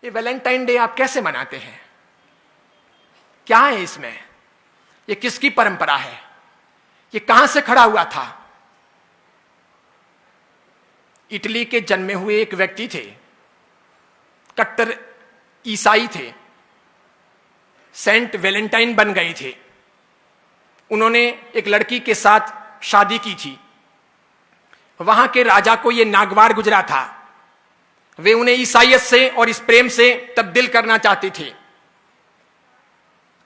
ये Valentine day आप कैसे मनाते हैं? क्या है इसमें? ये किसकी परंपरा है? ये कहां से खड़ा हुआ था? इटली के जन्मे हुए एक व्यक्ति थे, कट्टर ईसाई थे, सेंट वैलेंटाइन बन गए थे। उन्होंने एक लड़की के साथ शादी की थी। वहां के राजा को यह नागवार गुजरा था। वे उन्हें ईसाइयत से और इस प्रेम से तब्दील करना चाहते थे।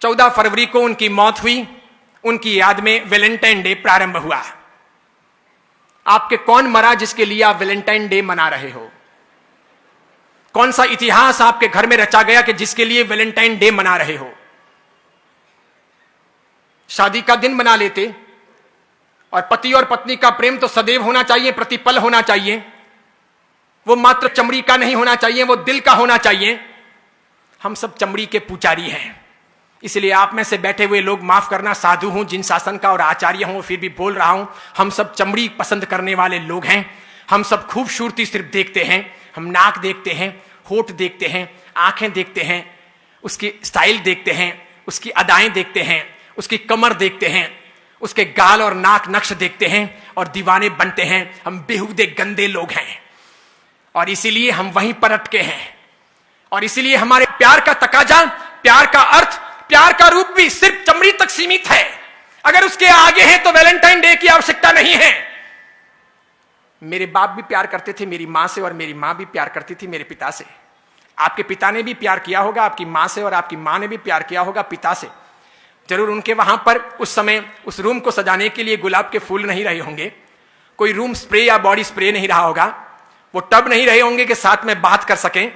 14 फरवरी को उनकी मौत हुई। उनकी याद में वैलेंटाइन डे प्रारंभ हुआ। आपके कौन मरा जिसके लिए आप वैलेंटाइन डे मना रहे हो? कौन सा इतिहास आपके घर में रचा गया कि जिसके लिए वैलेंटाइन डे मना रहे हो? शादी का दिन मना लेते। और पति और पत्नी का प्रेम तो सदैव होना चाहिए, प्रतिपल होना चाहिए। वो मात्र चमड़ी का नहीं होना चाहिए, वो दिल का होना चाहिए। हम सब चमड़ी के पुजारी हैं। इसलिए आप में से बैठे हुए लोग माफ करना, साधु हूं, जिन शासन का और आचार्य हूं, फिर भी बोल रहा हूं। हम सब चमड़ी पसंद करने वाले लोग हैं। हम सब खूबसूरती सिर्फ देखते हैं। हम नाक देखते हैं, होठ देखते हैं, आंखें देखते हैं, उसकी स्टाइल देखते हैं, उसकी अदाएं देखते हैं, उसकी कमर देखते हैं, उसके गाल और नाक नक्श देखते हैं और दीवाने बनते हैं। हम बेहुदे गंदे लोग हैं और इसीलिए हम वहीं पर अटके हैं। और इसीलिए हमारे प्यार का तकाजा, प्यार का अर्थ, प्यार का रूप भी सिर्फ चमड़ी तक सीमित है। अगर उसके आगे है तो वैलेंटाइन डे की आवश्यकता नहीं है। मेरे बाप भी प्यार करते थे मेरी मां से और मेरी मां भी प्यार करती थी मेरे पिता से। आपके पिता ने भी प्यार किया होगा आपकी मां से और आपकी मां ने भी प्यार किया होगा पिता से। जरूर उनके वहां पर उस समय उस रूम को सजाने के लिए गुलाब के फूल नहीं रहे होंगे, कोई रूम स्प्रे या बॉडी स्प्रे नहीं रहा होगा, वो टब नहीं रहे होंगे कि साथ में बात कर सकें।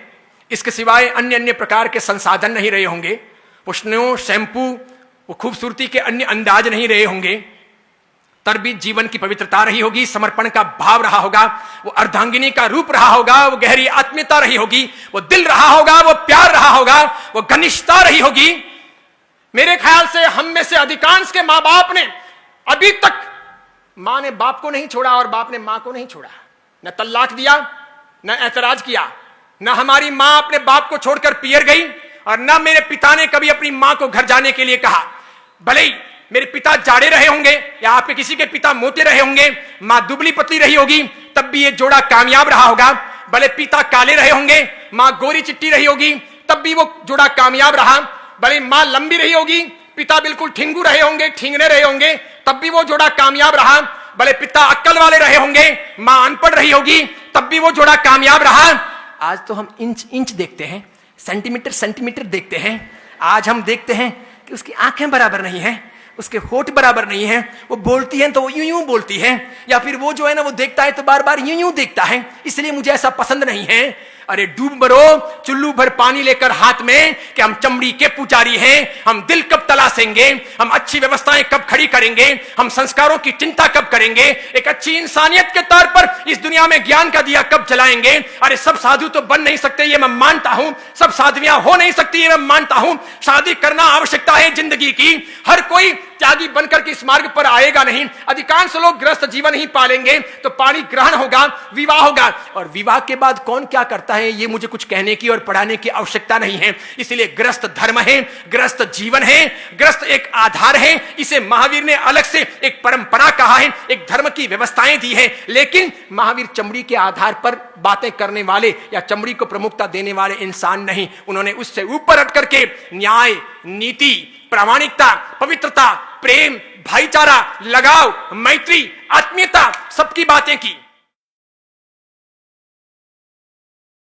इसके सिवाय अन्य अन्य प्रकार के संसाधन नहीं रहे होंगे, वो स्नो, शैम्पू, वो खूबसूरती के अन्य अंदाज नहीं रहे होंगे। तर भी जीवन की पवित्रता रही होगी, समर्पण का भाव रहा होगा, वो अर्धांगिनी का रूप रहा होगा, वो गहरी आत्मीयता रही होगी, वो दिल रहा होगा, वो प्यार रहा होगा, वो घनिष्ठता रही होगी। मेरे ख्याल से हम में से अधिकांश के मां बाप ने अभी तक, मां ने बाप को नहीं छोड़ा और बाप ने मां को नहीं छोड़ा। न तलाक दिया, न ऐतराज किया। न हमारी मां अपने बाप को छोड़कर पियर गई और न मेरे पिता ने कभी अपनी मां को घर जाने के लिए कहा। भले ही मेरे पिता जाड़े रहे होंगे या आपके किसी के पिता मोटे रहे होंगे, मां दुबली पतली रही होगी, तब भी ये जोड़ा कामयाब रहा होगा। भले पिता काले रहे होंगे, मां गोरी चिट्टी रही होगी, तब भी वो जोड़ा कामयाब रहा। भले मां लंबी रही होगी, पिता बिल्कुल ठिंगू रहे होंगे, ठिंगने रहे होंगे, तब भी वो जोड़ा कामयाब रहा। भले पिता अक्कल वाले रहे होंगे, मां अनपढ़ रही होगी, तब भी वो जोड़ा कामयाब रहा। आज तो हम इंच इंच देखते हैं, सेंटीमीटर सेंटीमीटर देखते हैं। आज हम देखते हैं कि उसकी आंखें बराबर नहीं है, उसके होठ बराबर नहीं है, वो बोलती है तो वो यूं यूं बोलती है, या फिर वो जो है ना वो देखता है तो बार बार यूं यूं देखता है, इसलिए मुझे ऐसा पसंद नहीं है। अरे डूब मरो चुल्लू भर पानी लेकर हाथ में कि हम चमड़ी के पुजारी हैं। हम दिल कब तलाशेंगे, हम अच्छी व्यवस्थाएं कब खड़ी करेंगे, हम संस्कारों की चिंता कब करेंगे, एक अच्छी इंसानियत के तौर पर इस दुनिया में ज्ञान का दिया कब जलाएंगे। अरे सब साधु तो बन नहीं सकते ये मैं मानता हूं, सब साधवियां हो नहीं सकती ये मैं मानता हूं। शादी करना आवश्यकता है जिंदगी की। हर कोई त्यागी बनकर के इस मार्ग पर आएगा नहीं। अधिकांश लोग गृहस्थ जीवन ही पालेंगे तो पाणी ग्रहण होगा, विवाह होगा। और विवाह के बाद कौन क्या करता है ये मुझे कुछ कहने की और पढ़ाने की आवश्यकता नहीं है। इसलिए गृहस्थ धर्म है, गृहस्थ जीवन है, गृहस्थ एक आधार है। इसे महावीर ने अलग से एक परंपरा कहा है, एक धर्म की व्यवस्थाएं दी है। लेकिन महावीर चमड़ी के आधार पर बातें करने वाले या चमड़ी को प्रमुखता देने वाले इंसान नहीं। उन्होंने उससे ऊपर हट करके न्याय, नीति, प्रामाणिकता, पवित्रता, प्रेम, भाईचारा, लगाव, मैत्री, आत्मीयता, सबकी बातें की।